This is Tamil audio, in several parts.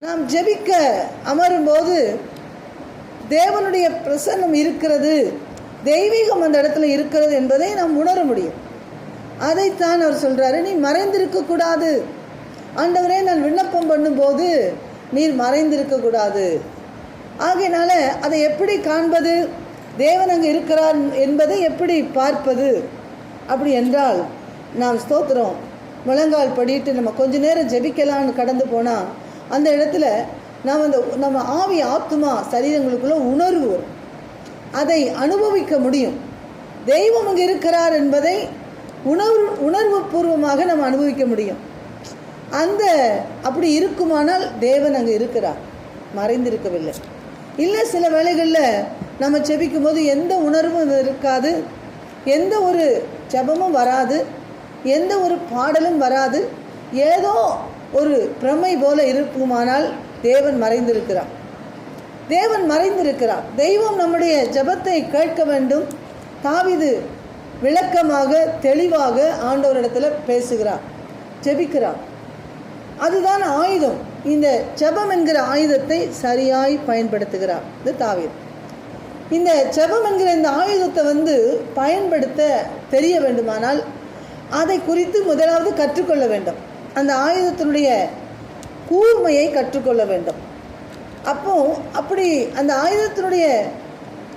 நாம் ஜெபிக்க அமரும்போது தேவனுடைய பிரசன்னம் இருக்கிறது, தெய்வீகம் அந்த இடத்துல இருக்கிறது என்பதை நாம் உணர முடியும். அதைத்தான் அவர் சொல்கிறாரு, நீ மறைந்திருக்கக்கூடாது. ஆண்டவரே, நான் விண்ணப்பம் பண்ணும்போது நீர் மறைந்திருக்கக்கூடாது. ஆகையினால அதை எப்படி காண்பது, தேவன் அங்கே இருக்கிறார் என்பதை எப்படி பார்ப்பது? அப்படி என்றால் நாம் ஸ்தோத்திரம் முழங்கால் படிட்டு நம்ம கொஞ்ச நேரம் ஜெபிக்கலான்னு கடந்து போனால் அந்த இடத்துல நம்ம ஆவி ஆத்மா சரீரங்களுக்குள்ள உணர்வு வரும். அதை அனுபவிக்க முடியும். தெய்வம் அங்கே இருக்கிறார் என்பதை உணர்வு பூர்வமாக நம்ம அனுபவிக்க முடியும். அப்படி இருக்குமானால் தேவன் அங்கே இருக்கிறார், மறைந்திருக்கவில்லை. இல்லை, சில வேளைகளில் நம்ம ஜெபிக்கும் போது எந்த உணர்வும் இருக்காது, எந்த ஒரு ஜெபமும் வராது, எந்த ஒரு பாடலும் வராது, ஏதோ ஒரு பிரமை போல இருக்குமானால் தேவன் மறைந்திருக்கிறார். தேவன் மறைந்திருக்கிறார். தெய்வம் நம்முடைய ஜெபத்தை கேட்க வேண்டும். தாவீது விளக்கமாக தெளிவாக ஆண்டவரிடத்தில் பேசுகிறார், ஜெபிக்கிறார். அதுதான் ஆயுதம். இந்த ஜெபம் என்கிற ஆயுதத்தை சரியாய் பயன்படுத்துகிறார் இது தாவீது. இந்த ஜெபம் என்கிற இந்த ஆயுதத்தை பயன்படுத்த தெரிய வேண்டுமானால் அதை குறித்து முதலாவது கற்றுக்கொள்ள வேண்டும். அந்த ஆயுதத்தினுடைய கூர்மையை கற்றுக்கொள்ள வேண்டும். அப்படி அந்த ஆயுதத்தினுடைய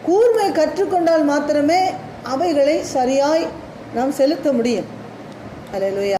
கூர்மையை கற்றுக்கொண்டால் மாத்திரமே அவைகளை சரியாய் நாம் செலுத்த முடியும். அல்லேலூயா.